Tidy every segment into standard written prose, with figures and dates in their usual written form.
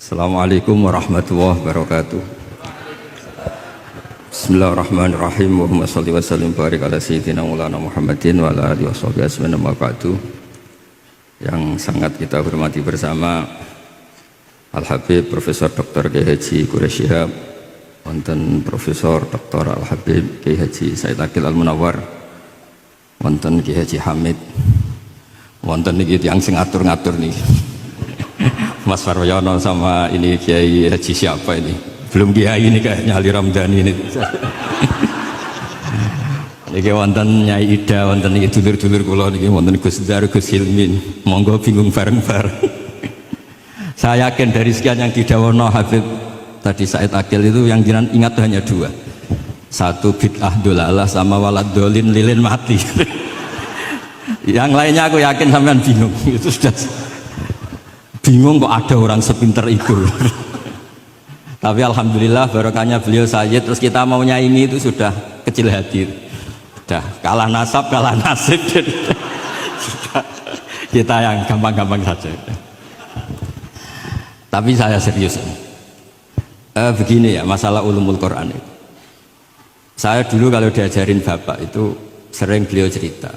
Assalamualaikum warahmatullahi wabarakatuh. Bismillahirrahmanirrahim. Allahumma sholli wa sallim barik ala sayyidina Maulana Muhammadin wa ala alihi washabihi ajmain amma ba'du. Yang sangat kita hormati bersama Al-Habib Profesor Dr. Kiai Haji Quraish Shihab, wonten Profesor Dr. Al-Habib Kiai Haji Said Aqil Al-Munawwar, wonten Kiai Haji Hamid, wonten niki tiyang sing ngatur-ngatur niki. Mas Faryono sama ini Kiai Haji siapa ini? Belum Kiai ini kayaknya Ali Ramdhani ini. Niki wonten Nyai Ida, wonten niki dulur-dulur kula niki wonten Gus Dar, Gus Hilmin. Monggo bingung bareng-bareng. Saya yakin dari sekian yang didawono Habib tadi Said Aqil itu yang jiran ingat hanya dua. Satu bid'ah dolalah sama walad dolin lilin mati. Yang lainnya aku yakin sampean bingung. Itu sudah bingung kok ada orang sepinter itu. Tapi alhamdulillah barokahnya beliau Sayyid, terus kita mau nyaingi itu sudah kecil hati, sudah kalah nasab kalah nasib. Sudah, kita yang gampang-gampang saja. Tapi saya serius, begini ya, masalah ulumul Quran itu. Saya dulu kalau diajarin bapak itu sering beliau cerita,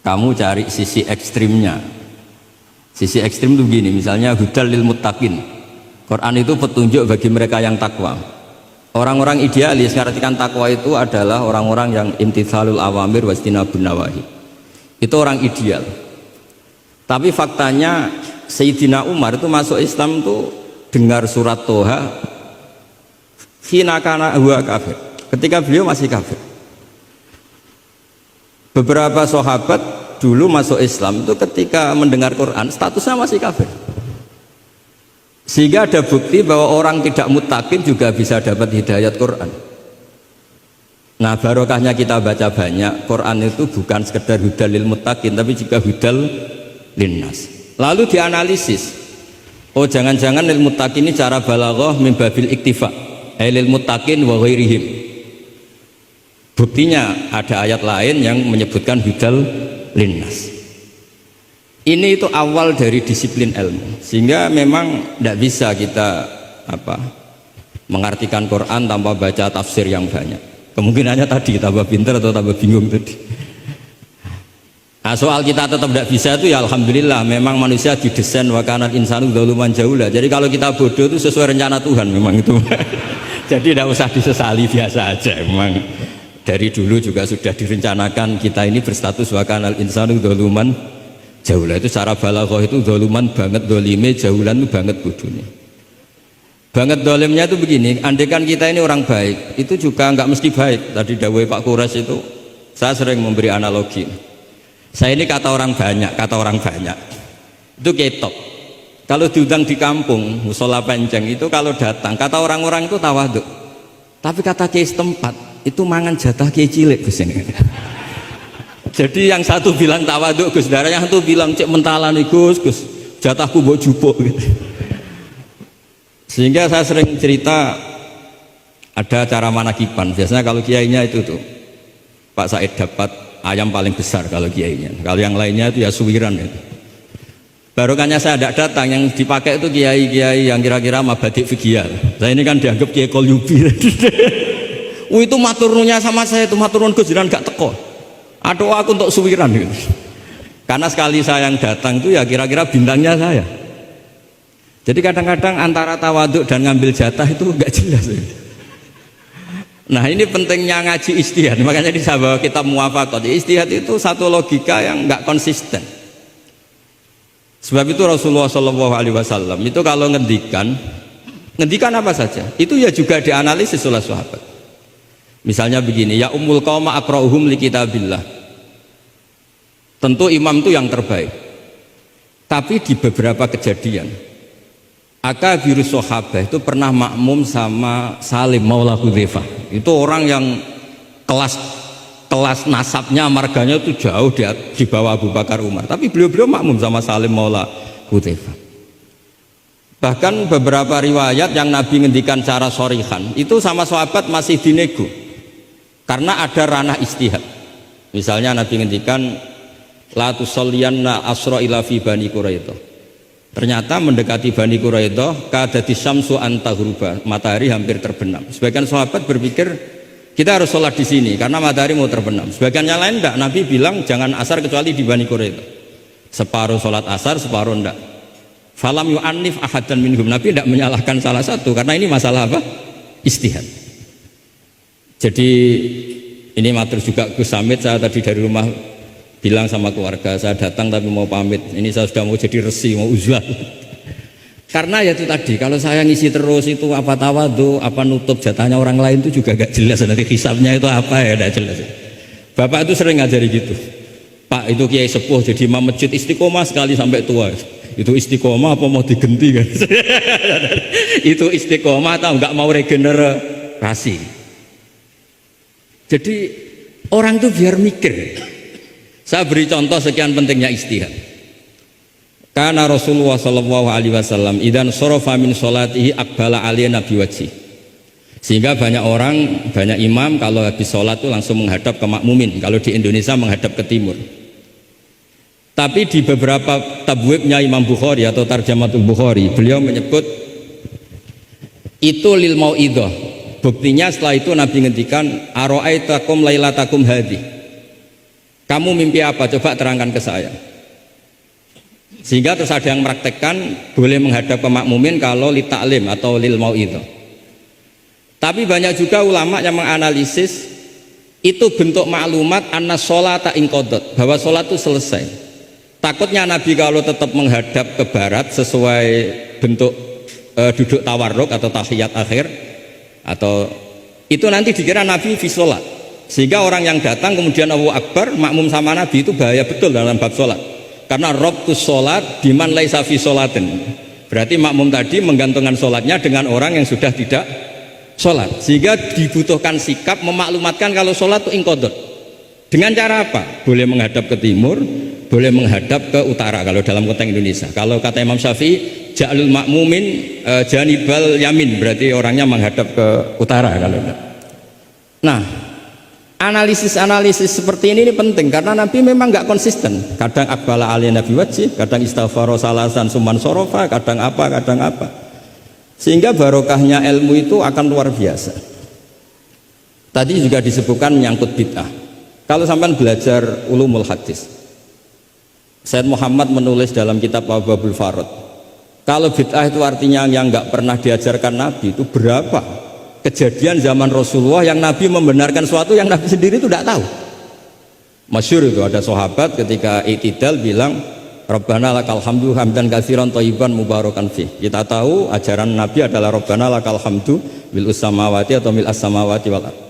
kamu cari sisi ekstrimnya. Sisi ekstrim itu begini, misalnya hudal lil muttaqin. Quran itu petunjuk bagi mereka yang takwa. Orang-orang idealis ngartikan takwa itu adalah orang-orang yang imtithalul awamir wastinabun nawahi. Itu orang ideal. Tapi faktanya Sayyidina Umar itu masuk Islam itu dengar surat Toha hina kana huwa kafir. Ketika beliau masih kafir. Beberapa sahabat dulu masuk Islam itu ketika mendengar Quran statusnya masih kafir, sehingga ada bukti bahwa orang tidak muttaqin juga bisa dapat hidayat Quran. Nah barokahnya kita baca banyak Quran itu bukan sekedar hudal lil muttaqin tapi juga hudal linnas. Lalu dianalisis, oh jangan-jangan lil muttaqin ini cara balaghah min babil iktifa lil muttaqin wa ghairihim. Buktinya ada ayat lain yang menyebutkan hudal linnas. Ini itu awal dari disiplin ilmu, sehingga memang tidak bisa kita mengartikan Quran tanpa baca tafsir yang banyak. Kemungkinannya tadi tambah pintar atau tambah bingung tadi. Nah, soal kita tetap tidak bisa itu ya alhamdulillah, memang manusia didesain wa kanal insanu dzaluman jahula. Jadi kalau kita bodoh itu sesuai rencana Tuhan memang itu. Jadi tidak usah disesali, biasa aja memang. Dari dulu juga sudah direncanakan kita ini berstatus wa kanal insanu dzaluman jahula. Itu cara balaghah itu dzaluman banget, dolime jahulan itu banget bodohnya. Banget dolimnya itu begini, andaikan kita ini orang baik itu juga nggak mesti baik. Tadi dawuh Pak Quraisy itu saya sering memberi analogi. Saya ini kata orang banyak itu ketok. Kalau diundang di kampung musola panjang itu kalau datang kata orang-orang itu tawaduk. Tapi kata kiai setempat itu mangan jatah kiai cilik Gus ini. Jadi yang satu bilang tawaduk Gus, darah yang satu bilang cek mentalan Gus jatahku mbok jupuk gitu. Sehingga saya sering cerita ada cara manakiban. Biasanya kalau kiainya itu tuh Pak Said dapat ayam paling besar kalau kiainya. Kalau yang lainnya itu ya suwiran itu. Barokahnya saya tidak datang, yang dipakai itu kiai-kiai yang kira-kira mabadik fikih. Saya ini kan dianggap kiai kolyubi. Itu maturnunya sama saya itu maturun Gus jiran gak teko. Aduh aku untuk suwiran gitu. Karena sekali saya yang datang itu ya kira-kira bintangnya saya. Jadi kadang-kadang antara tawaduk dan ngambil jatah itu gak jelas. Nah ini pentingnya ngaji ijtihad. Makanya di sahabat kitab muwafaqat. Ijtihad itu satu logika yang gak konsisten. Sebab itu Rasulullah SAW itu kalau ngendikan apa saja itu ya juga dianalisis oleh sahabat. Misalnya begini, ya ummul qauma aqra'uhum li kitabillah. Tentu imam itu yang terbaik. Tapi di beberapa kejadian akabirus sahabah itu pernah makmum sama Salim Maula Hudzaifah. Itu orang yang kelas nasabnya marganya itu jauh di bawah Abu Bakar Umar. Tapi beliau makmum sama Salim Maula Hudzaifah. Bahkan beberapa riwayat yang Nabi ngendikan cara shorihan itu sama sahabat masih dinego. Karena ada ranah ijtihad. Misalnya Nabi ngendikan la tusalliyanna asra ila fi bani Quraidah. Ternyata mendekati Bani Quraidah kadati syamsu antahruba, matahari hampir terbenam. Sebagian sahabat berpikir kita harus sholat di sini karena matahari mau terbenam. Sebagian yang lain enggak, Nabi bilang jangan asar kecuali di Bani Quraidah. Separuh sholat asar, separuh enggak. Falam yu'annif ahadan minhum, Nabi enggak menyalahkan salah satu karena ini masalah apa? Ijtihad. Jadi ini matur juga Gus Samit, saya tadi dari rumah bilang sama keluarga, saya datang tapi mau pamit, ini saya sudah mau jadi resi, mau uzlah. Karena ya itu tadi, kalau saya ngisi terus itu apa tawadhu, apa nutup jatahnya orang lain itu juga gak jelas, nanti hisabnya itu apa ya, gak jelas. Bapak itu sering ngajari gitu, Pak itu kiai sepuh jadi imam masjid istiqomah sekali sampai tua, itu istiqomah apa mau digenti kan? Itu istiqomah atau nggak mau regenerasi? Jadi orang tuh biar mikir. Saya beri contoh sekian pentingnya ijtihad. Karena Rasulullah Shallallahu Alaihi Wasallam idan sorofa min sholatihi akbala aliyah nabi wajhi. Sehingga banyak orang, banyak imam kalau habis sholat itu langsung menghadap ke makmumin. Kalau di Indonesia menghadap ke timur. Tapi di beberapa tabwibnya Imam Bukhari atau Tarjamatul Bukhari, beliau menyebut itu lil mau'idah. Buktinya setelah itu Nabi ngendikan aro'aitakum lailatakum hadhi. Kamu mimpi apa? Coba terangkan ke saya. Sehingga terus ada yang mempraktekkan boleh menghadap ke makmumin kalau li ta'lim atau lil mau'idah. Tapi banyak juga ulama yang menganalisis itu bentuk maklumat anna sholata inqadat, bahwa sholat itu selesai. Takutnya Nabi kalau tetap menghadap ke barat sesuai bentuk duduk tawarruk atau tahiyat akhir, atau itu nanti dikira Nabi fi sholat. Sehingga orang yang datang kemudian Allahu Akbar makmum sama Nabi itu bahaya betul dalam bab sholat. Karena robtus sholat biman laisa fi sholatin. Berarti makmum tadi menggantungkan sholatnya dengan orang yang sudah tidak sholat. Sehingga dibutuhkan sikap memaklumatkan kalau sholat itu inqadat. Dengan cara apa? Boleh menghadap ke timur, boleh menghadap ke utara kalau dalam konteks Indonesia. Kalau kata Imam Syafi'i, ja'alul makmumin janibal yamin, berarti orangnya menghadap ke utara kalau enggak. Nah, analisis seperti ini penting karena Nabi memang nggak konsisten. Kadang akbala aliyah nabi wajib, kadang istighfar salasan suman sorofa, kadang apa. Sehingga barokahnya ilmu itu akan luar biasa. Tadi juga disebutkan menyangkut bid'ah. Kalau sampai belajar ulumul hadis, Said Muhammad menulis dalam kitab Abwabul Farad, kalau bid'ah itu artinya yang nggak pernah diajarkan Nabi, itu berapa kejadian zaman Rasulullah yang Nabi membenarkan sesuatu yang Nabi sendiri itu tidak tahu. Masyhur itu ada sahabat ketika i'tidal bilang Rabbana lakal hamdu hamdan katsiran thayyiban mubarakan fih. Kita tahu ajaran Nabi adalah Rabbana lakal hamdu bil samawati atau mil as-samawati wal ardh.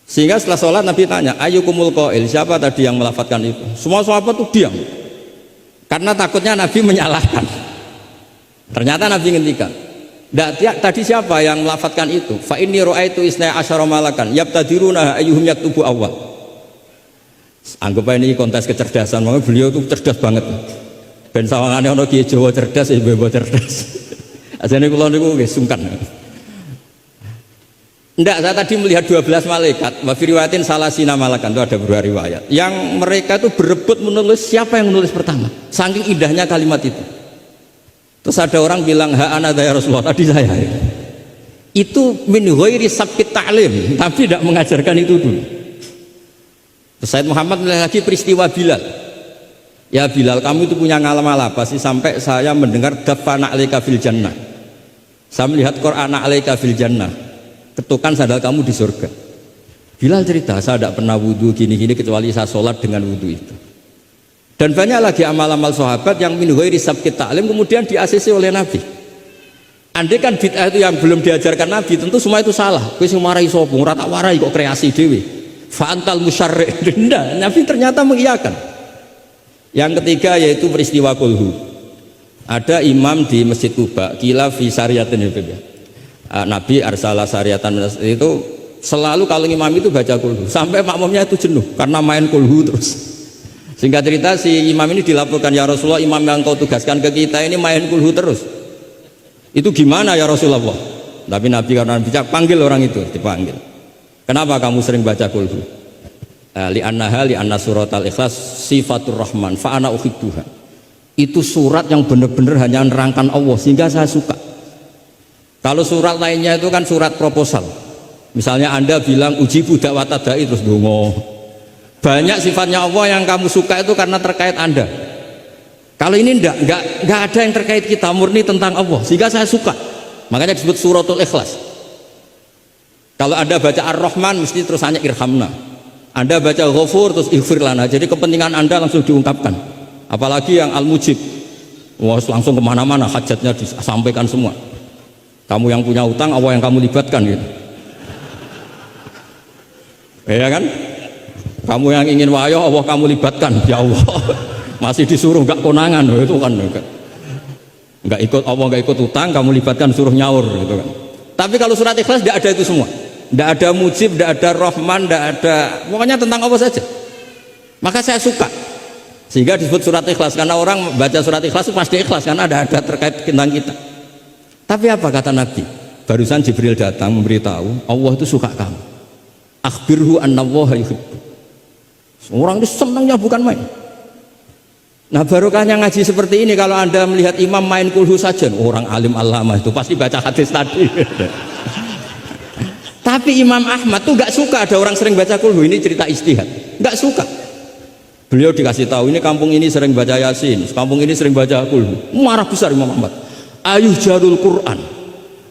Sehingga setelah sholat Nabi tanya, ayyukumul qail, siapa tadi yang melafadzkan itu? Semua sahabat itu diam. Karena takutnya Nabi menyalahkan. Ternyata Nabi ngendikan, tadi siapa yang melafadzkan itu? Fa inni ra'aitu isna asyara malakan yabtadiruna ayyuhum yaktubu awal. Anggap aja ini kontes kecerdasan, makanya beliau itu cerdas banget. Ben sawangane ana kiye Jawa cerdas, ibu-ibu cerdas. Ajane kula niku nggih sungkan. Enggak, saya tadi melihat 12 malaikat, wa fi riwayatin salasina malakan, itu ada beberapa riwayat. Yang mereka itu berebut menulis siapa yang menulis pertama. Saking indahnya kalimat itu. Terus ada orang bilang, ha ana ya Rasulullah, tadi saya. Itu min ghairi sabqit ta'lim, tapi tidak mengajarkan itu dulu. Terus Said Muhammad melihat lagi peristiwa Bilal. Ya Bilal, kamu itu punya ngalaman apa sih sampai saya mendengar dafana alaika fil jannah. Saya melihat Quran alaika fil jannah. Ketukan sandal kamu di surga. Bilal cerita, saya tidak pernah wudhu gini-gini kecuali saya sholat dengan wudhu itu. Dan banyak lagi amal-amal sahabat yang min ghairi sabqit ta'lim kemudian di-ACC oleh Nabi. Andai kan bid'ah itu yang belum diajarkan Nabi, tentu semua itu salah. Kowe sing marahi sapa? Ora tak warai kok kreasi dhewe. Fa antal musyarri'. Ndak, Nabi ternyata mengiyakan. Yang ketiga yaitu peristiwa kulhu. Ada imam di Masjid Kuba, kila fi syariatin ya. Nabi arsala syariatan itu selalu kalau imam itu baca kulhu sampai makmumnya itu jenuh karena main kulhu terus. Singkat cerita si imam ini dilaporkan, ya Rasulullah, imam yang kau tugaskan ke kita ini main kulhu terus. Itu gimana ya Rasulullah? Tapi Nabi karena bijak panggil orang itu, dipanggil. Kenapa kamu sering baca kulhu? Li anna surat al-ikhlas sifatur rahman fa ana uhibbuha. itu surat yang benar-benar hanya nerangkan Allah sehingga saya suka. Kalau surat lainnya itu kan surat proposal. Misalnya Anda bilang ujibu da'wata da'i terus dongo. Banyak sifatnya Allah yang kamu suka itu karena terkait Anda. Kalau ini enggak ada yang terkait kita, murni tentang Allah sehingga saya suka. Makanya disebut suratul Ikhlas. Kalau Anda baca Ar-Rahman mesti terus hanya irhamna. Anda baca Ghafur terus ighfir lana. Jadi kepentingan Anda langsung diungkapkan. Apalagi yang Al-Mujib, wah langsung kemana-mana hajatnya disampaikan semua. Kamu yang punya utang, Allah yang kamu libatkan gitu. Ya kan? Kamu yang ingin wayah, Allah kamu libatkan. Ya Allah, masih disuruh nggak konangan, itu kan nggak ikut Allah, nggak ikut utang, kamu libatkan suruh nyaur gitu kan. Tapi kalau surat Ikhlas tidak ada itu semua. Tidak ada Mujib, tidak ada Rahman, tidak ada, pokoknya tentang Allah saja. Maka saya suka. Sehingga disebut surat Ikhlas, karena orang baca surat Ikhlas itu pasti ikhlas karena ada terkait tentang kita. Tapi apa kata Nabi? Barusan Jibril datang memberitahu Allah itu suka kamu. Akhbirhu annallaha yuhibbu. Orang itu senangnya bukan main. Nah barokahnya ngaji seperti ini. Kalau Anda melihat imam main kulhu saja, orang alim alama itu pasti baca hadis tadi. Tapi Imam Ahmad tuh gak suka ada orang sering baca kulhu. Ini cerita ijtihad, gak suka. Beliau dikasih tahu ini kampung ini sering baca Yasin, kampung ini sering baca kulhu. Marah besar Imam Ahmad. Ayuh jarul Quran,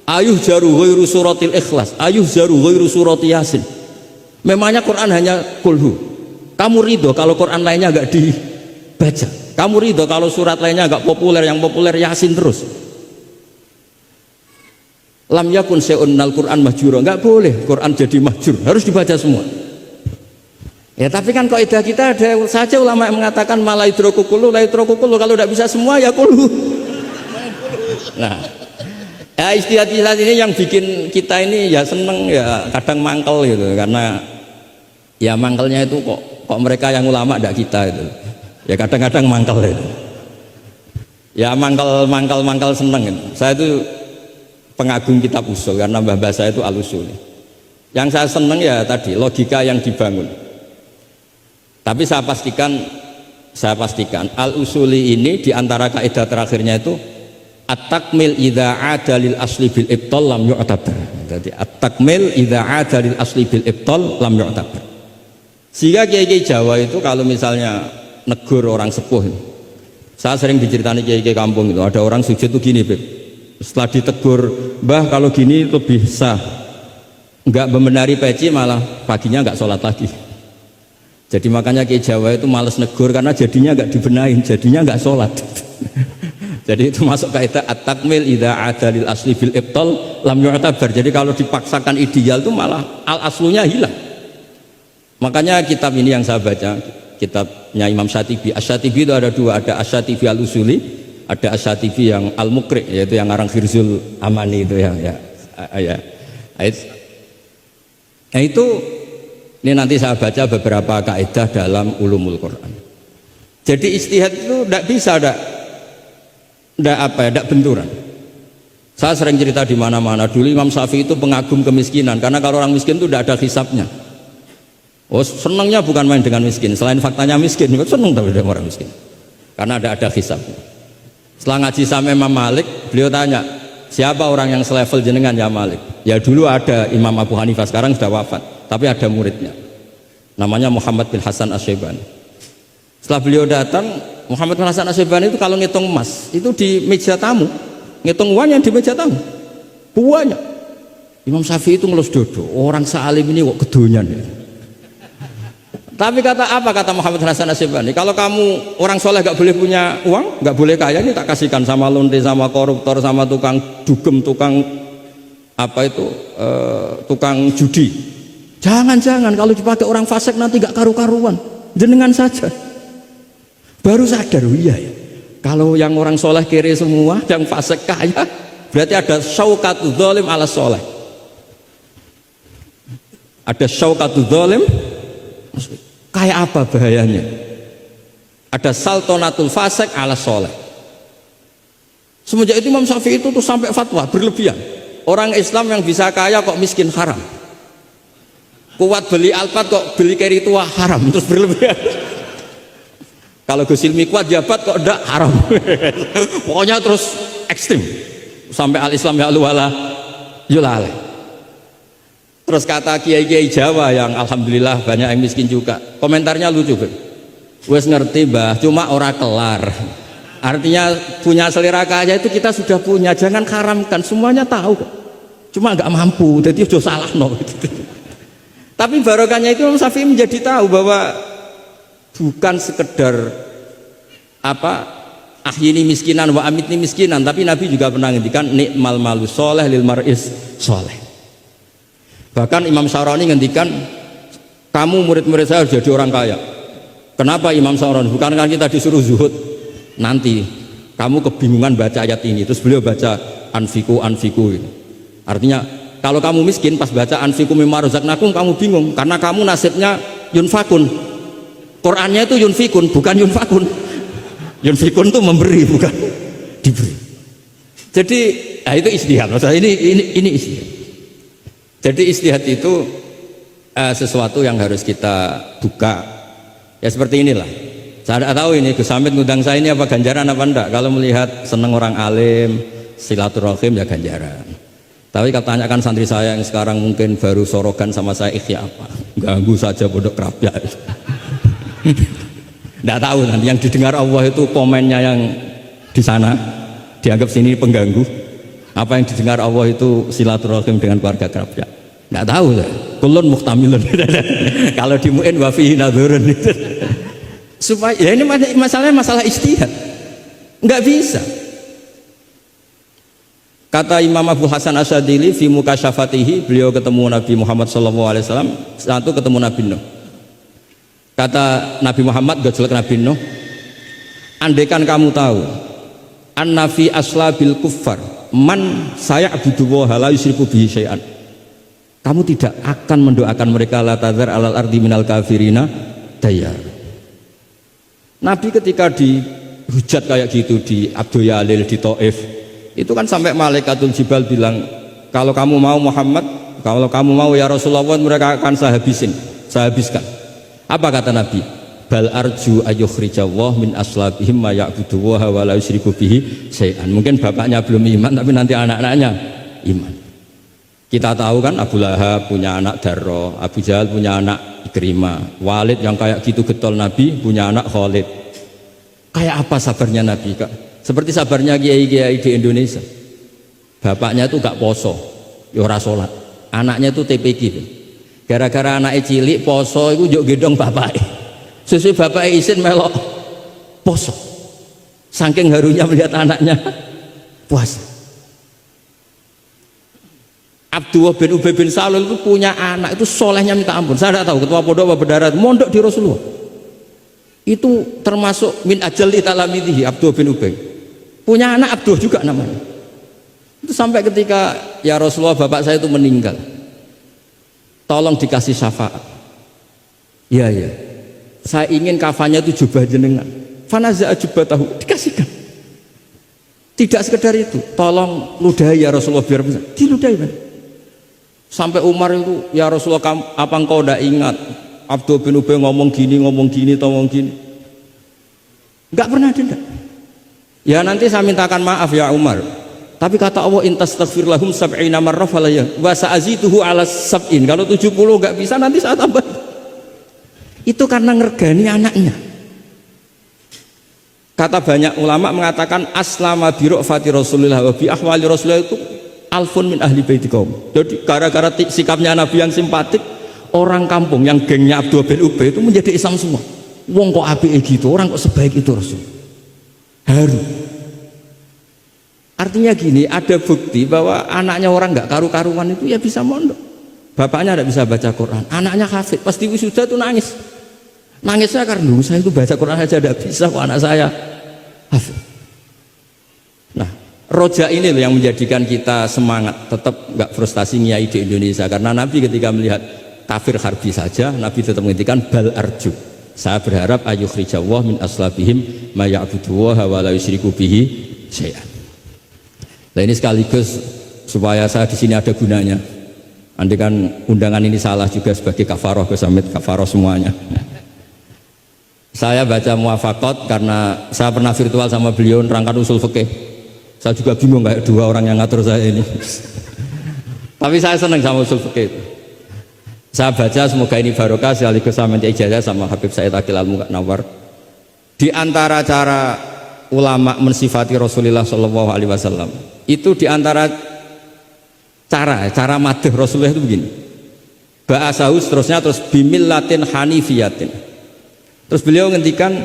ayuh jaru ghairu suratil Ikhlas, ayuh jaru ghairu surati Yasin. Memangnya Quran hanya kulhu. Kamu ridho kalau Quran lainnya gak dibaca? Kamu ridho kalau surat lainnya gak populer, yang populer Yasin terus? Lam yakun se'un nal Quran mahjura, nggak boleh Quran jadi mahjur, harus dibaca semua. Ya tapi kan kaidah kita ada saja ulama yang mengatakan malaidroku kullu, laidroku kullu, kalau tidak bisa semua ya kullu. Nah, ya istilah-istilah ini yang bikin kita ini ya seneng ya kadang mangkel gitu, karena ya mangkelnya itu kok mereka yang ulama tidak kita itu. Ya kadang-kadang mangkel itu. Ya mangkel seneng gitu. Saya itu pengagum kitab usul karena mbah saya itu al-usul. Yang saya seneng ya tadi logika yang dibangun. Tapi saya pastikan al-usuli ini diantara kaidah terakhirnya itu at-takmil idza ada lil asli bil ibtal lam yu'tabar. Jadi at-takmil idza ada lil asli bil ibtal lam yu'tabar. Sehingga kiai-kiai Jawa itu kalau misalnya negur orang sepuh, saya sering diceritani kiai-kiai kampung itu ada orang sujud itu gini, Beb. Setelah ditegur, Mbah kalau gini lebih sah, nggak membenari peci malah paginya nggak sholat lagi. Jadi makanya Kiai Jawa itu males negur karena jadinya nggak dibenahin, jadinya nggak sholat. Jadi itu masuk kaidah at-takmil idza ada lil asli bil ibtal lam yu'tabar. Jadi kalau dipaksakan ideal itu malah al aslunya hilang. Makanya kitab ini yang saya baca, kitabnya Imam Syatibi. Asy-Syatibi itu ada dua, ada Asy-Syatibi al-Usuli, ada Asy-Syatibi yang al-Muqri, yaitu yang ngarang Khirzul Amani itu ya. Nah itu ini nanti saya baca beberapa kaidah dalam ulumul Quran. Jadi ijtihad itu tidak bisa, tidak benturan. Saya sering cerita di mana-mana. Dulu Imam Syafi'i itu pengagum kemiskinan karena kalau orang miskin itu tidak ada hisabnya. Oh senangnya bukan main dengan miskin, selain faktanya miskin, senang tapi dengan orang miskin karena ada hisabnya. Setelah ngaji sama Imam Malik, beliau tanya, siapa orang yang selevel jenengan ya Malik? Ya dulu ada Imam Abu Hanifah, sekarang sudah wafat, tapi ada muridnya, namanya Muhammad bin Hasan Asy-Syaibani. Setelah beliau datang, Muhammad bin Hasan Asy-Syaibani itu kalau ngitung emas, itu di meja tamu, ngitung uangnya di meja tamu, buahnya. Imam Syafi'i itu ngelus dodo, orang sealim ini kok kedonyan ya. Tapi kata Muhammad Hasan Asy-Syaibani, kalau kamu orang soleh gak boleh punya uang, gak boleh kaya, ini tak kasihkan sama lonte, sama koruptor, sama tukang dugem, tukang apa itu, tukang judi. Jangan kalau dipakai orang fasik nanti gak karu-karuan, jenengan saja. Baru sadar, oh iya ya, kalau yang orang soleh kiri semua, yang fasik kaya, berarti ada syaukatul dzalim ala soleh. Ada syaukatul dzalim. Kayak apa bahayanya? Ada saltonatul fasik ala soleh. Semenjak itu Imam Syafi'i itu tuh sampai fatwa berlebihan. Orang Islam yang bisa kaya kok miskin haram. Kuat beli Alphard kok beli carry tua haram, terus berlebihan. Kalau Gus Ilmi kuat jabat kok ndak haram. Pokoknya terus ekstrim sampai al-Islam ya wala yulale. Terus kata kiai-kiai Jawa yang alhamdulillah banyak yang miskin juga, komentarnya lucu, wes ngerti Mbah, cuma ora kelar. Artinya punya selera kaya itu kita sudah punya, jangan haramkan, semuanya tahu kok, cuma nggak mampu, jadi udah salah no. Tapi barokahnya itu Imam Syafi'i menjadi tahu bahwa bukan sekedar ahyini miskinan wa amitni miskinan, tapi Nabi juga pernah ngendikan nikmal malu soleh lil mar'is soleh. Bahkan Imam Syarani ngendikan, kamu murid-murid saya harus jadi orang kaya. Kenapa Imam Syarani? Bukan kan kita disuruh zuhud, nanti kamu kebingungan baca ayat ini, terus beliau baca anfiku artinya kalau kamu miskin pas baca anfiku mimma razaqnakum kamu bingung karena kamu nasibnya yunfakun. Qurannya itu yunfikun bukan yunfakun. Yunfikun itu memberi bukan diberi. Jadi itu istihad. Maksudnya ini istihad. Jadi istihad itu sesuatu yang harus kita buka. Ya seperti inilah. Saya tidak tahu ini Gus Hamid ngundang saya ini apa ganjaran apa enggak. Kalau melihat seneng orang alim, silaturahim ya ganjaran. Tapi kalau tanyakan santri saya yang sekarang mungkin baru sorogan sama saya, ikhya apa? Ganggu saja bodoh kerapnya. Tidak tahu nanti yang didengar Allah itu komennya yang di sana dianggap sini pengganggu. Apa yang didengar Allah itu silaturahim dengan keluarga kerapnya. Tidak tahu saya. Kulun muhtamilun. Kalau di mu'in wa fihi nadhurun. Supaya ya ini masalahnya masalah ijtihad. Enggak bisa. Kata Imam Abu Hasan Asyadili fi mukasyafatihi, beliau ketemu Nabi Muhammad SAW, satu ketemu Nabi Nuh. Kata Nabi Muhammad gojlek Nabi Nuh, andaikan kamu tahu anna fi aslabil kuffar man saya'budu wa la yusyriku bihi syai'an, kamu tidak akan mendoakan mereka la tadzar alal ardi minal kafirina dayar. Nabi ketika dihujat kayak gitu di Abdul Yalil di Taif, itu kan sampai Malaikatul Jibal bilang, kalau kamu mau Muhammad, kalau kamu mau ya Rasulullah, mereka akan saya habiskan. Apa kata Nabi? Bal arju ayyukhrijallah min aslabihim ma ya'budu wa la yusyriku bihi syai'an. Mungkin bapaknya belum iman, tapi nanti anak-anaknya iman. Kita tahu kan Abu Lahab punya anak Darro, Abu Jahal punya anak Ikrimah, Walid yang kayak gitu getol Nabi punya anak Khalid. Kayak apa sabarnya Nabi, Kak? Seperti sabarnya kiai-kiai di Indonesia. Bapaknya itu gak poso, ya ora salat. Anaknya itu TPG. Gara-gara anaknya cilik poso itu njuk gendong bapaknya. Sesuai bapaknya izin melok poso. Saking harunya melihat anaknya puasa. Abdullah bin Ubay bin Salul itu punya anak itu solehnya minta ampun. Saya tidak tahu ketua pondok apa berdarat mondok di Rasulullah. Itu termasuk min ajal italamidhi. Abdullah bin Ubay punya anak Abdullah juga namanya. Itu sampai ketika ya Rasulullah bapak saya itu meninggal, tolong dikasih syafaat. Ya saya ingin kafannya itu jubah jenengan. Fanaza'a jubatahu, dikasihkan. Tidak sekedar itu, tolong ludahi ya Rasulullah biar bisa diludahi kan. Sampai Umar itu, ya Rasulullah apa engkau tidak ingat Abdul bin Ubay ngomong gini, enggak pernah ada. Ya nanti saya mintakan maaf ya Umar, tapi kata Allah intastaghfir lahum sab'ina marrah falayya wa sa'azituhu ala sab'in. Kalau 70 enggak bisa, nanti saya tambah. Itu karena ngergani anaknya. Kata banyak ulama mengatakan aslama bi ra'fati Rasulillah wa bi ahwali Rasulillah itu alfun min ahli baiti kaum. Jadi gara-gara sikapnya Nabi yang simpatik, orang kampung yang gengnya Abdul bin Ubay itu menjadi Islam semua. Wong kok apike gitu, orang kok sebaik itu Rasul. Haru. Artinya gini, ada bukti bahwa anaknya orang nggak karu-karuan itu ya bisa mondok. Bapaknya tidak bisa baca Quran, anaknya hafid, pasti wisuda itu nangis. Nangisnya karena saya itu baca Quran aja tidak bisa kok anak saya hafid. Nah, roja ini loh yang menjadikan kita semangat, tetap nggak frustasi nyai di Indonesia. Karena Nabi ketika melihat kafir harbi saja, Nabi tetap menghentikan bal arju. Saya berharap ayyukhrijawah min aslabihim ma ya'budu wa la yusyriku bihi syai'an. Nah ini sekaligus supaya saya di sini ada gunanya. Andai kan undangan ini salah juga sebagai kafaroh, Gus Hamid, kafaroh semuanya. Saya baca Muwafaqat karena saya pernah virtual sama beliau nerangkan usul fikih. Saya juga bingung kayak dua orang yang ngatur saya ini. Tapi saya senang sama usul fikih itu. Saya baca, semoga ini barokah sekaligus saya minta ijazah sama Habib Said Aqil Al-Munawwar. Di antara cara ulama mensifati Rasulullah Shallallahu Alaihi Wasallam itu di antara cara madh Rasulullah itu begini. Ba'asahu seterusnya terus bimillatin hanifiyatin. Terus beliau ngendikan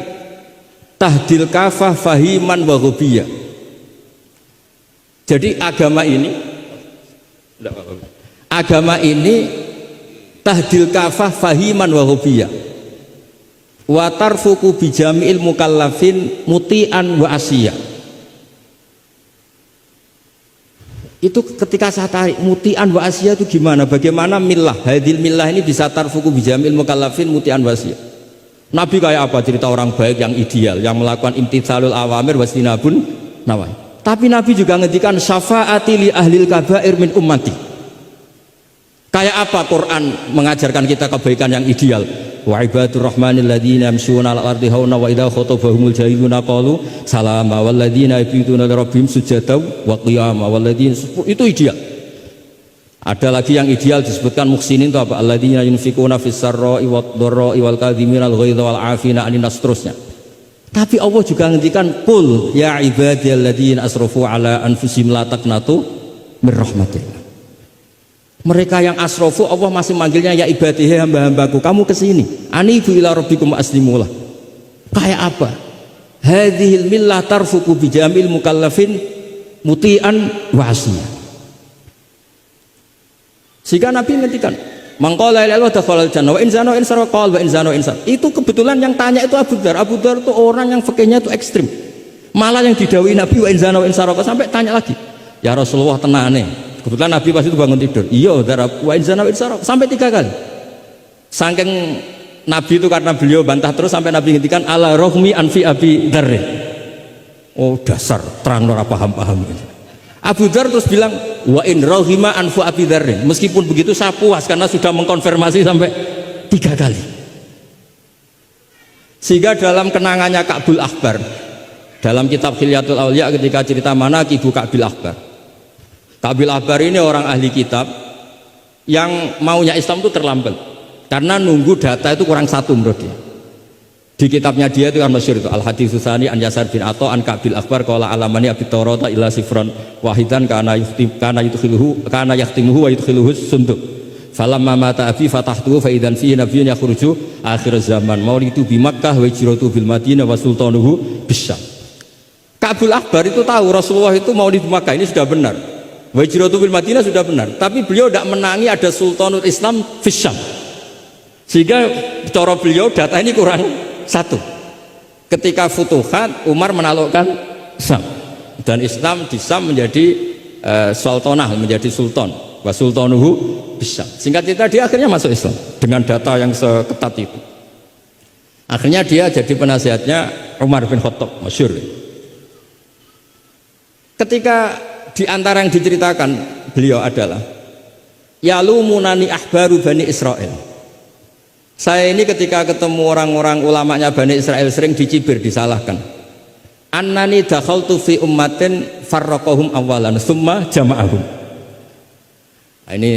tahdil kafah fahiman wa ghubiyah. Jadi agama ini tahdil kafah fahiman wa ghubiyah. Wa tarfuku bijami'il mukallafin muti'an wa asiyah. Itu ketika saya tarik muti'an wa asiyah itu gimana? Bagaimana millah? Hadil millah ini bisa tarfuku bijami'il mukallafin muti'an wa asiyah. Nabi kayak apa? Cerita orang baik yang ideal, yang melakukan imtitsalul awamir wastinabun nawahi. Tapi Nabi juga ngendikan syafaati li ahlil kabair min ummati. Kayak apa Quran mengajarkan kita kebaikan yang ideal? Wa ibadur rahmanil ladzina yamshuna 'alal ardi hauna wa idza khatabahumul jahiluna qalu salama wal ladzina yabituna li rabbihim sujada wa qiyama wal ladzina, itu ideal. Ada lagi yang ideal disebutkan muhsinin itu apa? Alladzina yunfikuna fis sarra'i wad dharra'i wal kadhiminal ghaidha wal 'afina 'anil nas, seterusnya. Tapi Allah juga ngendikan qul ya ibadiyalladzina asrafu 'ala anfusihim la taqnatu mir rahmatillah. Mereka yang asrofu Allah masih manggilnya ya ibadihi, hamba-hambaku, kamu kesini anibu ila rabbikum aslimulah. Kayak apa? Hadhil millah tarfuku bijamil mukallafin muti'an wa asiyah. Sehingga Nabi ngertikan mangqala la ilaha illallah dakhalal jannah wa in zana wa in sarqa wa in zana wa in sarqa. Itu kebetulan yang tanya itu Abu Dzar. Abu Dzar itu orang yang fikihnya itu ekstrim. Malah yang didhawuhi Nabi wa in zana wa in sarqa sampai tanya lagi, ya Rasulullah tenane. Kebetulan Nabi pas itu bangun tidur. Iya, darab wa inzana wa insara sampai 3 kali. Saking Nabi itu karena beliau bantah terus sampai Nabi ngendikan ala rohmi anfi Abi Dzar. Oh dasar terang ora paham-paham. Abu Dzar terus bilang wa in rohima anfu Abi Dzar. Meskipun begitu saya puas karena sudah mengkonfirmasi sampai 3 kali. Sehingga dalam kenangannya Ka'bul Ahbar dalam kitab Khilyatul Auliya ketika cerita Manaqibu Ka'bil Ahbar, Ka'bil Ahbar ini orang ahli kitab yang maunya Islam itu terlambat karena nunggu data itu kurang satu menurut dia. Di kitabnya dia itu kan masyhur itu Al-Haditsus Tsani an Yasar bin Atha an Ka'bil Ahbar qala alamani abi Taurata illa sifran wahidan kana yahtimuhu wa yudkhiluhu sunduk. Falamma mata abi fatahtuhu fa idzan fihi nabiyyun yakhruju akhir zaman maulidu bi Makkah wa hijratu bil Madinah wa sultanuhu bisyam. Ka'bil Ahbar itu tahu Rasulullah itu maulid di Makkah ini sudah benar. Wa hijratu bil Madinah sudah benar, tapi beliau tidak menangi ada sultanul Islam fisyam. Sehingga cara beliau data ini kurang satu. Ketika Futuhat Umar menaklukkan Syam dan Islam di Syam menjadi sultanah, menjadi sultan. Wa sultanuhu bisyam. Singkat cerita dia akhirnya masuk Islam dengan data yang seketat itu. Akhirnya dia jadi penasihatnya Umar bin Khattab, masyhur. Ketika di antara yang diceritakan beliau adalah yalumunani ahbaru Bani Israel. Saya ini ketika ketemu orang-orang ulamanya Bani Israel sering dicibir, disalahkan. Annani dakhaltu fi ummatin farraqahum awalan summa jama'ahum. Nah, ini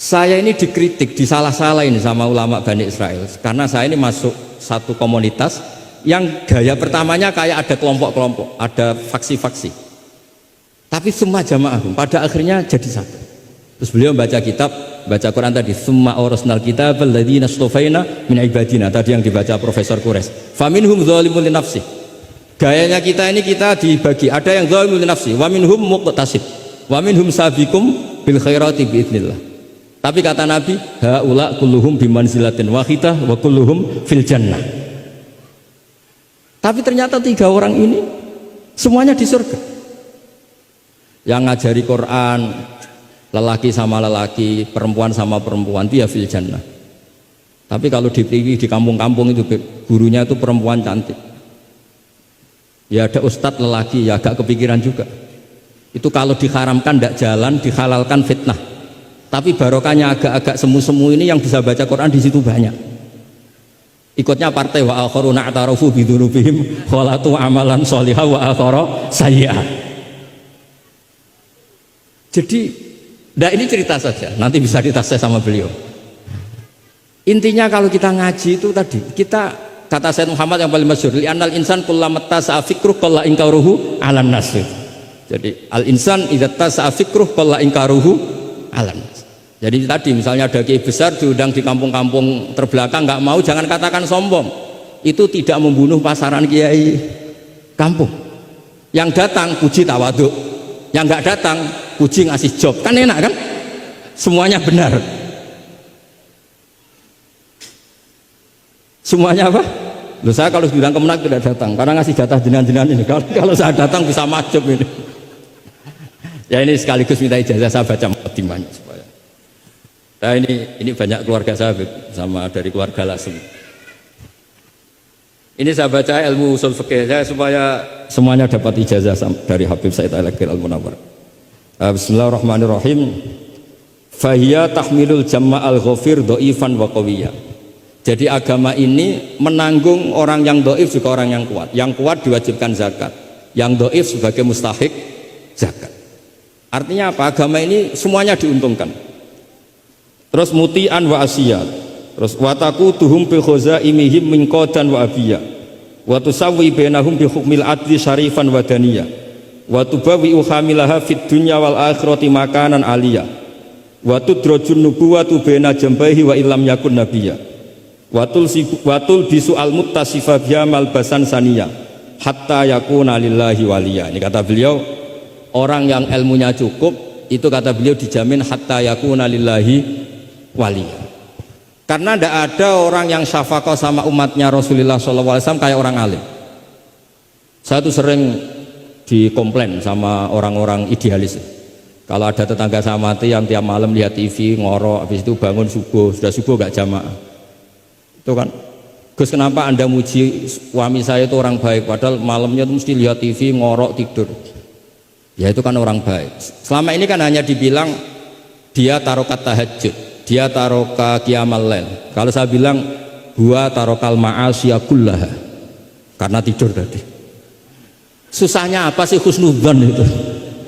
saya ini dikritik, disalah-salahin sama ulama Bani Israel karena saya ini masuk satu komunitas yang gaya pertamanya kayak ada kelompok-kelompok, ada faksi-faksi. Tapi semua jamaah pada akhirnya jadi satu. Terus beliau baca kitab, baca Quran tadi, summa awrasnal kitab alladzina astafaina min ibadina, tadi yang dibaca Profesor Quraisy. Faminhum dzalimun li nafsi. Gayanya kita ini kita dibagi, ada yang dzalimun li nafsi, wa minhum muqtasid, wa minhum sabiqum bil khairati biidznillah. Tapi kata Nabi, haula kulluhum bimanzilatin wahidah wa kulluhum fil jannah. Tapi ternyata 3 orang ini semuanya di surga. Yang ngajari Quran lelaki sama lelaki, perempuan sama perempuan, dia fil jannah. Tapi kalau dipilih di kampung-kampung itu gurunya itu perempuan cantik, ya ada ustadz lelaki, ya agak kepikiran juga. Itu kalau diharamkan tidak jalan, dihalalkan fitnah. Tapi barokahnya agak-agak semu-semu ini yang bisa baca Quran di situ banyak. Ikutnya partai wa akharuna atarafu bidzunubihim khalatu amalan sholihan wa akhara sayyi'ah. Jadi, ini cerita saja, nanti bisa ditafsir sama beliau. Intinya kalau kita ngaji itu tadi, kita kata Sayyid Muhammad yang paling masyhur, li'annal insan kullamata sa'fikruh qalla inkaruhu 'alan nas. Jadi al insan idza tasa'fikruh qalla inkaruhu 'alan nas. Jadi tadi misalnya ada kiai besar diundang di kampung-kampung terbelakang nggak mau, jangan katakan sombong. Itu tidak membunuh pasaran kiai kampung. Yang datang puji tawaduk, yang nggak datang puji ngasih job, kan enak kan? Semuanya benar. Semuanya apa? Loh, saya kalau diundang Kemenak tidak datang karena ngasih jatah jenengan-jenengan ini. Kalau saya datang bisa macet ini. Ya ini sekaligus minta ijazah saya baca mukadimahnya supaya. Nah ini banyak keluarga saya sama dari keluarga langsung. Ini saya baca ilmu usul fikih saya supaya semuanya dapat ijazah dari Habib Said Al-Akhir Al-Munawwar. Bismillahirrahmanirrahim. Fahiya tahmilul jamma al-ghafir dhaifan wa qawiyya. Jadi agama ini menanggung orang yang dhaif juga orang yang kuat. Yang kuat diwajibkan zakat, yang dhaif sebagai mustahik zakat. Artinya apa? Agama ini semuanya diuntungkan. Terus muti'an wa asiyat, terus wataku tuhum bi khazaimihim min qadan wa abiyya, wa tusawwi bainahum bi hukmil adli syarifan wa daniyya, wa tubawi uhamilaha fid dunya wal akhirati makanan aliyya, wa tudrajun nubuwatu baina jambaihi wa illam yakun nabiyya, wa tulbisu al muttasifa biya malbasan saniyya hatta yakuna lillahi waliya. Ini kata beliau, orang yang ilmunya cukup itu kata beliau dijamin hatta yakuna lillahi wali. Karena tidak ada orang yang syafaqah sama umatnya Rasulullah SAW kayak orang alim. Saya tuh sering dikomplain sama orang-orang idealis. Kalau ada tetangga saya mati yang tiap malam lihat TV ngorok, habis itu bangun subuh, sudah subuh gak jamaah. Itu kan, Gus kenapa anda muji suami saya itu orang baik, padahal malamnya itu mesti lihat TV ngorok tidur. Ya itu kan orang baik. Selama ini kan hanya dibilang dia tarokat tahajud, dia taroka qiyamal lail. Kalau saya bilang gua tarokal ma'asiyah kullaha, karena tidur tadi. Susahnya apa sih husnudzon itu?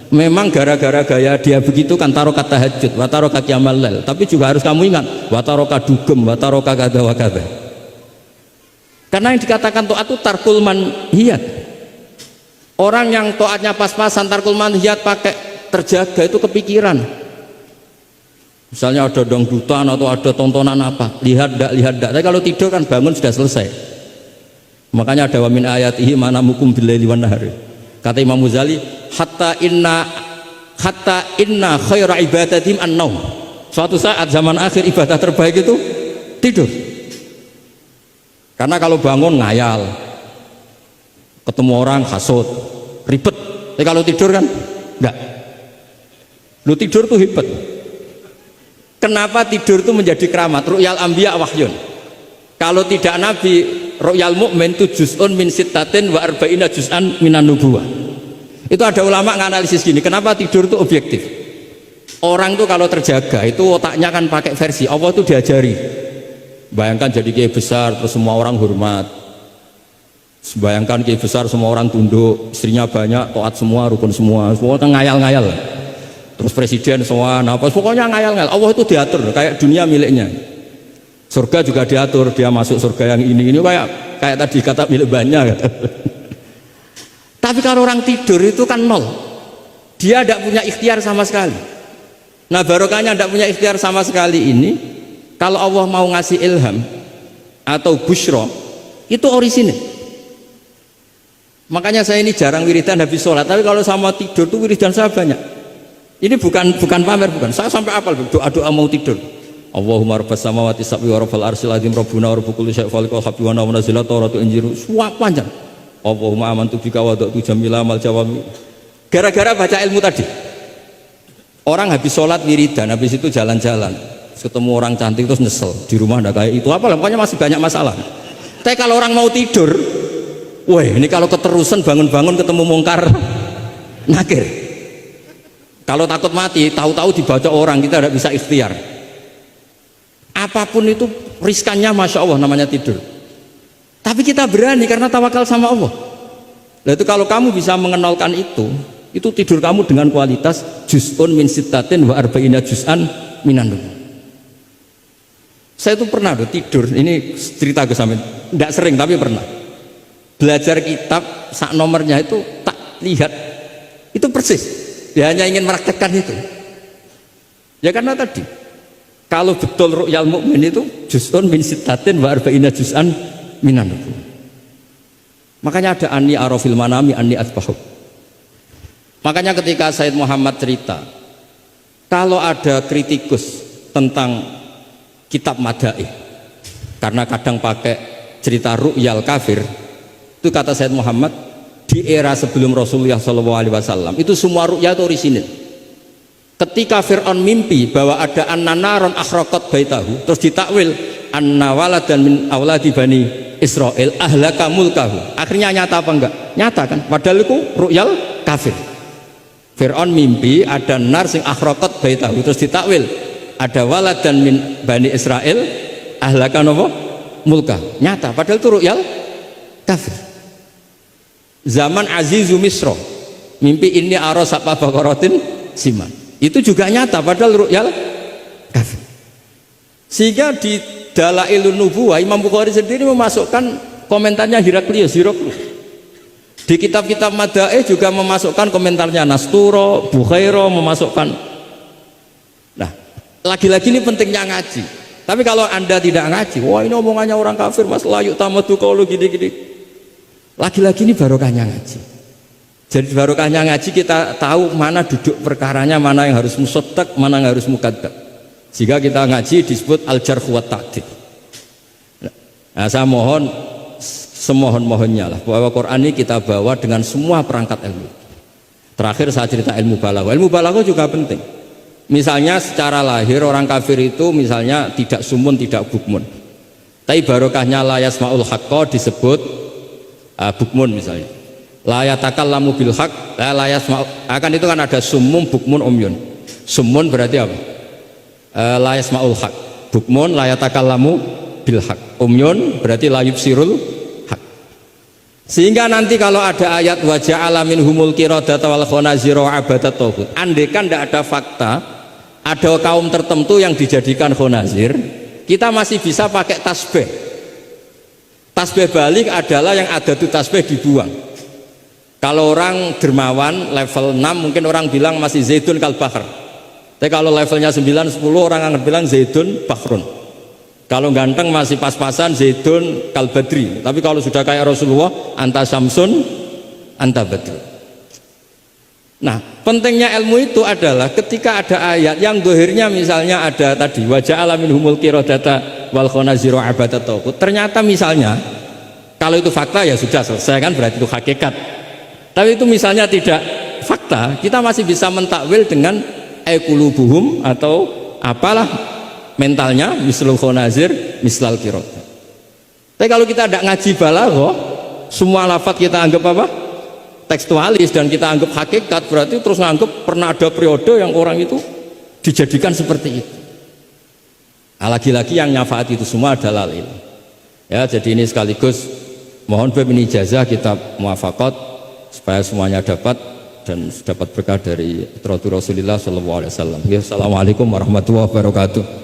Memang gara-gara gaya dia begitu kan tarokat tahajud, wa taroka qiyamal lail. Tapi juga harus kamu ingat, wa taroka dugem, wa taroka kada wa kada. Karena yang dikatakan taat itu tarkul manhiyat. Orang yang taatnya pas-pasan tarkul manhiyat pakai terjaga itu kepikiran. Misalnya ada dangdutan atau ada tontonan apa, lihat dak. Tapi kalau tidur kan bangun sudah selesai. Makanya ada wa min ayatihi manamukum billaili wan nahari. Kata Imam Ghazali, hatta inna khaira ibadatim an-naum. Suatu saat zaman akhir ibadah terbaik itu tidur. Karena kalau bangun ngayal, ketemu orang hasut, ribet. Tapi kalau tidur kan enggak. Lu tidur tuh hebat. Kenapa tidur itu menjadi keramat? Ru'yal anbiya wahyun. Kalau tidak nabi, ru'yal mu'min itu juz'un min sittatin wa arba'ina juz'an minan nubuwah. Itu ada ulama nganalisis gini, kenapa tidur itu objektif? Orang tuh kalau terjaga itu otaknya kan pakai versi Allah tuh diajari. Bayangkan jadi kiai besar terus semua orang hormat. Bayangkan kiai besar semua orang tunduk, istrinya banyak, taat semua, rukun semua kan ngayal-ngayal. Terus presiden semua, pokoknya ngayal-ngayal. Allah itu diatur kayak dunia miliknya. Surga juga diatur, dia masuk surga yang ini kayak tadi kata milik banyak. Tapi kalau orang tidur itu kan nol, dia tidak punya ikhtiar sama sekali. Nah barokahnya tidak punya ikhtiar sama sekali ini, kalau Allah mau ngasih ilham atau busyra itu orisinil. Makanya saya ini jarang wiridan habis sholat, tapi kalau sama tidur tuh wiridan saya banyak. Ini bukan pamer, bukan. Saya sampai apal doa-doa mau tidur. Allahumma rabbas samawati sab'i wa rabbal arsyil azim rabbuna wa rabb kulli syai'in khaliqul habbi wa nazzala tawratu injiru. Suap panjang. Allahumma amantu bika wa da'tu jamila mal jawami. Gara-gara baca ilmu tadi. Orang habis sholat wiridan, habis itu jalan-jalan, ketemu orang cantik terus nyesel di rumah ndak kayak itu apa, pokoknya masih banyak masalah. Tapi kalau orang mau tidur, wah ini kalau keterusan bangun-bangun ketemu mungkar nakir. Kalau takut mati, tahu-tahu dibaca orang, kita tidak bisa ikhtiar. Apapun itu riskannya, masya Allah namanya tidur. Tapi kita berani karena tawakal sama Allah. Nah itu kalau kamu bisa mengenalkan itu tidur kamu dengan kualitas juz'un min sittatin wa arba'ina juz'an minan nubuwah. Saya itu pernah tidur, ini cerita ke sampean, tidak sering tapi pernah belajar kitab sak nomornya itu tak lihat itu persis, dia hanya ingin meraktekkan itu ya, karena tadi kalau betul ru'yal mukmin itu juz'un min sittatin wa arba'ina juz'an minan nubuwah. Makanya ada anni arafil manami anni asbahu. Makanya ketika Said Muhammad cerita kalau ada kritikus tentang kitab Madaih karena kadang pakai cerita ru'yal kafir, itu kata Said Muhammad di era sebelum Rasulullah SAW itu semua ru'ya itu orisinil. Ketika Fir'aun mimpi bahwa ada an-naron akhraqat baitahu, terus ditakwil anna waladan min awladi bani Israel ahlaka mulkahu, akhirnya nyata apa enggak? Nyata kan, padahal itu ru'yal kafir. Fir'aun mimpi ada nar sing akhraqat baitahu, terus ditakwil ada waladan min bani Israel ahlaka nopo mulka, nyata padahal itu ru'yal kafir. Zaman Azizu Misro mimpi ini aros apa bakorotin siman, itu juga nyata padahal ru'yal kafir. Sehingga di Dalailun Nubuwah Imam Bukhari sendiri memasukkan komentarnya Heraklius di kitab-kitab Madaih, juga memasukkan komentarnya Nasturo, Bukhairo memasukkan. Lagi-lagi ini pentingnya ngaji. Tapi kalau anda tidak ngaji, wah ini omongannya orang kafir mas, layuk tamatu kalau gini-gini. Lagi-lagi ini barokahnya ngaji. Jadi barokahnya ngaji kita tahu mana duduk perkaranya, mana yang harus musaddaq, mana yang harus mukadzab. Jika kita ngaji disebut al-jarh wa ta'dil. Nah, saya mohon semohon-mohonnya lah bahwa Quran ini kita bawa dengan semua perangkat ilmu. Terakhir saya cerita ilmu balaghah. Ilmu balaghah juga penting. Misalnya secara lahir orang kafir itu misalnya tidak sumun, tidak bukmun, tapi barokahnya la yasma'ul haqqa disebut bukmun misalnya. La yatakallamu bil haqq la yasma'u, akan itu kan ada sumum, bukmun, umyun. Sumun berarti apa? La yasma'ul haqq. Bukmun la yatakallamu bil haqq. Umyun berarti la yubsirul haqq. Sehingga nanti kalau ada ayat wa ja'ala minhumul qiradata wal khanazira wa abadat taghut, andaikan tidak ada fakta ada kaum tertentu yang dijadikan khonazir, kita masih bisa pakai tasbih. Tasbih balik adalah yang ada itu tasbih dibuang. Kalau orang dermawan level 6 mungkin orang bilang masih zaitun kal bahr. Tapi kalau levelnya 9, 10 orang akan bilang zaitun bahrun. Kalau ganteng masih pas-pasan zaitun kal badri. Tapi kalau sudah kayak Rasulullah anta samsun anta badri. Nah, pentingnya ilmu itu adalah ketika ada ayat yang dohirnya misalnya ada tadi wajah alamin humul qiradata wal khonaziro abadat taghut, ternyata misalnya kalau itu fakta ya sudah selesai kan, berarti itu hakikat. Tapi itu misalnya tidak fakta, kita masih bisa mentakwil dengan qulubuhum atau apalah mentalnya mislul khonazir mislal qiradata. Tapi kalau kita tidak ngaji balaghah, semua lafaz kita anggap apa? Tekstualis, dan kita anggap hakikat, berarti terus anggap pernah ada periode yang orang itu dijadikan seperti itu. Nah, lagi-lagi yang nyafaat itu semua adalah ilmu. Ya, jadi ini sekaligus mohon bab ini ijazah kitab muwafaqat supaya semuanya dapat dan dapat berkah dari Rasulullah sallallahu alaihi wasallam. Assalamualaikum warahmatullahi wabarakatuh.